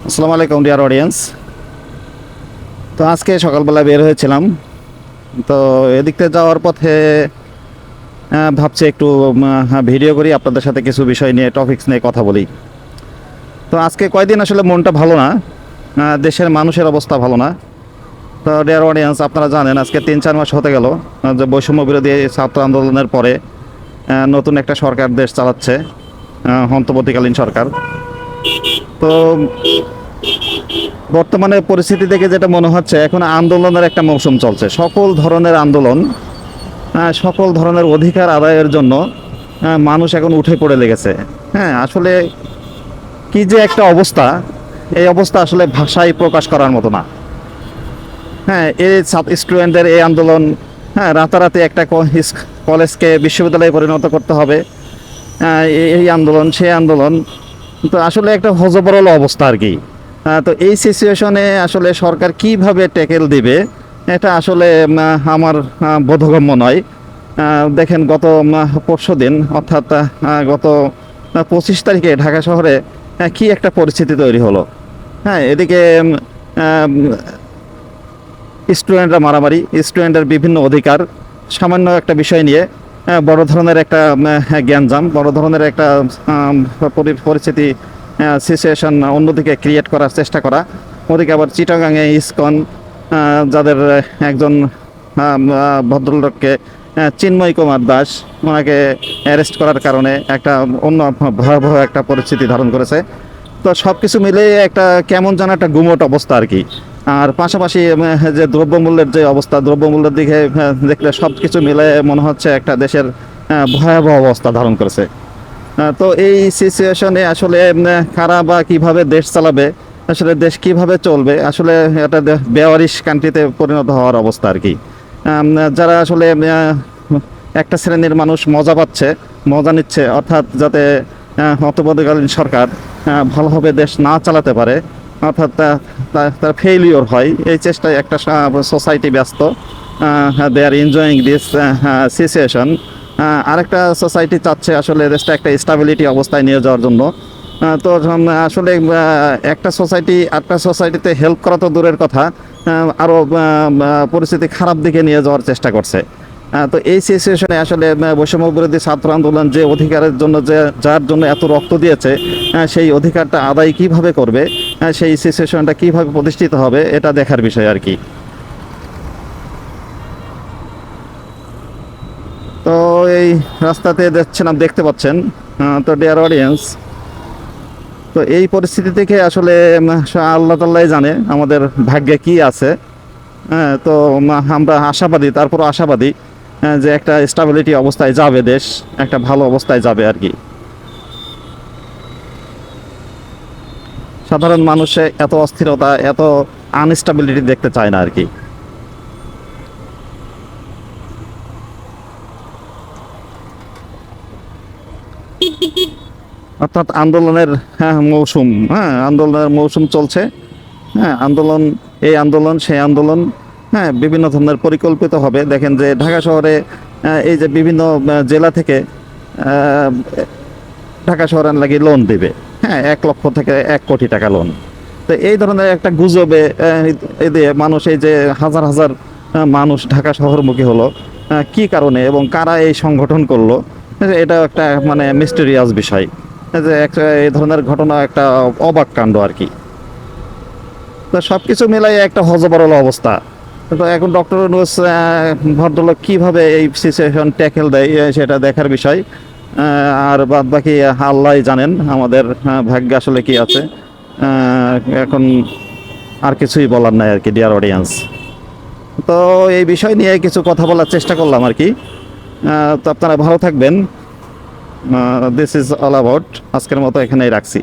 আসসালামু আলাইকুম dear audience. তো আজকে সকালবেলা বের হয়েছিলাম। তো এদিকতে যাওয়ার পথে ভাবছি একটু ভিডিও করি, আপনাদের সাথে কিছু বিষয় নিয়ে টপিকস নিয়ে কথা বলি। তো আজকে কয়দিন আসলে মনটা ভালো না, দেশের মানুষের অবস্থা ভালো না। তো ডিয়ার অডিয়েন্স, আপনারা জানেন আজকে 3-4 মাস হতে গেল যে বৈষম্য বিরোধী ছাত্র আন্দোলনের পরে নতুন একটা সরকার দেশ চালাচ্ছে, অন্তর্বর্তীকালীন সরকার। তো বর্তমানে পরিস্থিতি দেখে যেটা মনে হচ্ছে, এখন আন্দোলনের একটা মৌসুম চলছে। সকল ধরনের আন্দোলন, সকল ধরনের অধিকার আদায়ের জন্য মানুষ এখন উঠে পড়ে লেগেছে। হ্যাঁ, আসলে কি যে একটা অবস্থা, এই অবস্থা আসলে ভাষায় প্রকাশ করার মতো না। হ্যাঁ, এই স্টুডেন্টদের এই আন্দোলন, হ্যাঁ, রাতারাতি একটা কলেজকে বিশ্ববিদ্যালয়ে পরিণত করতে হবে, এই আন্দোলন সেই আন্দোলন। তো আসলে একটা হযবরল অবস্থা আর কি। তো এই সিচুয়েশনে আসলে সরকার কিভাবে ট্যাকেল দিবে, এটা আসলে আমার বোধগম্য নয়। দেখেন, গত পরশু দিন অর্থাৎ গত 25 তারিখে ঢাকা শহরে কি একটা পরিস্থিতি তৈরি হলো। হ্যাঁ, এদিকে স্টুডেন্টরা মারামারি, স্টুডেন্টের বিভিন্ন অধিকার, সামান্য একটা বিষয় নিয়ে বড় ধরনের একটা জ্ঞানজাম, বড় ধরনের একটা পরিস্থিতি, সিচুয়েশন অন্যদিকে ক্রিয়েট করার চেষ্টা করা। ওদিকে আবার চিটাগাংয়ে ইসকন, যাদের একজন ভদ্রলোককে, চিন্ময় কুমার দাস, ওনাকে অ্যারেস্ট করার কারণে একটা অন্য ভয়াবহ একটা পরিস্থিতি ধারণ করেছে। তো সব কিছু মিলে একটা কেমন যেন একটা গুমোট অবস্থা আর কি। আর পাশাপাশি যে দ্রব্যমূল্যের যে অবস্থা, দ্রব্যমূল্যের দিকে দেখলে সব কিছু মিলে মনে হচ্ছে একটা দেশের ভয়াবহ অবস্থা ধারণ করেছে। তো এই সিচুয়েশনে আসলে কারা বা কীভাবে দেশ চালাবে, আসলে দেশ কিভাবে চলবে, আসলে এটা বেওয়ারিশ কান্ট্রিতে পরিণত হওয়ার অবস্থা আর কি। যারা আসলে একটা শ্রেণীর মানুষ মজা পাচ্ছে, মজা নিচ্ছে, অর্থাৎ যাতে অন্তর্বর্তীকালীন সরকার ভালোভাবে দেশ না চালাতে পারে, অর্থাৎ তার ফেইলিওর হয়, এই চেষ্টায় একটা সোসাইটি ব্যস্ত। দে আর এনজয়িং দিস সিচুয়েশন। আরেকটা সোসাইটি চাচ্ছে আসলে দেশটা একটা স্টাবিলিটি অবস্থায় নিয়ে যাওয়ার জন্য। তো আসলে একটা সোসাইটি আরেকটা সোসাইটিতে হেল্প করা তো দূরের কথা, আরও পরিস্থিতি খারাপ দিকে নিয়ে যাওয়ার চেষ্টা করছে। তো এই সিচুয়েশনে আসলে বৈষম্য বিরোধী ছাত্র আন্দোলন যে অধিকারের জন্য, যার জন্য এত রক্ত দিয়েছে, সেই অধিকারটা আদায় কিভাবে করবে, সেই সিচুয়েশনটা কিভাবে প্রতিষ্ঠিত হবে, এটা দেখার বিষয় আর কি। তো এই রাস্তাতে যাচ্ছিলাম, দেখতে পাচ্ছেন। তো ডিয়ার অডিয়েন্স, তো এই পরিস্থিতি থেকে আসলে আল্লাহ তাল্লাই জানে আমাদের ভাগ্যে কি আছে। হ্যাঁ, তো আমরা আশাবাদী, তারপর আশাবাদী যে একটা স্টাবিলিটি অবস্থায় যাবে দেশ, একটা ভালো অবস্থায় যাবে আর কি। সাধারণ মানুষে এত অস্থিরতা, এত আনস্টাবিলিটি দেখতে চায় না আর কি। অর্থাৎ আন্দোলনের মৌসুম, হ্যাঁ, আন্দোলনের মৌসুম চলছে। হ্যাঁ, আন্দোলন, এই আন্দোলন সেই আন্দোলন, হ্যাঁ, বিভিন্ন ধরনের পরিকল্পিত হবে। দেখেন যে ঢাকা শহরে এই যে বিভিন্ন জেলা থেকে ঢাকা শহরে লাগি লোন দেবে, হ্যাঁ, 1 লক্ষ থেকে 1 কোটি টাকা লোন। তো এই ধরনের একটা গুজবে এই দিয়ে মানুষ, এই যে হাজার হাজার মানুষ ঢাকা শহরমুখী হলো, কি কারণে এবং কারা এই সংগঠন করলো, এটা একটা মানে মিস্টেরিয়াস বিষয়। যে একটা এই ধরনের ঘটনা একটা অবাক কাণ্ড আর কি। তো সব কিছু মিলাই একটা হযবরল অবস্থা। তো এখন ডক্টর ইউনূস ভদ্রলোক কীভাবে এই সিচুয়েশন ট্যাকেল দেয়, সেটা দেখার বিষয়। আর বাদ বাকি আল্লাহই জানেন আমাদের ভাগ্যে আসলে কি আছে। এখন আর কিছুই বলার নাই আর কি, ডিয়ার অডিয়েন্স। তো এই বিষয় নিয়ে কিছু কথা বলার চেষ্টা করলাম আর কি। তো আপনারা ভালো থাকবেন। This is all about. আজকের মতো এখানেই রাখছি।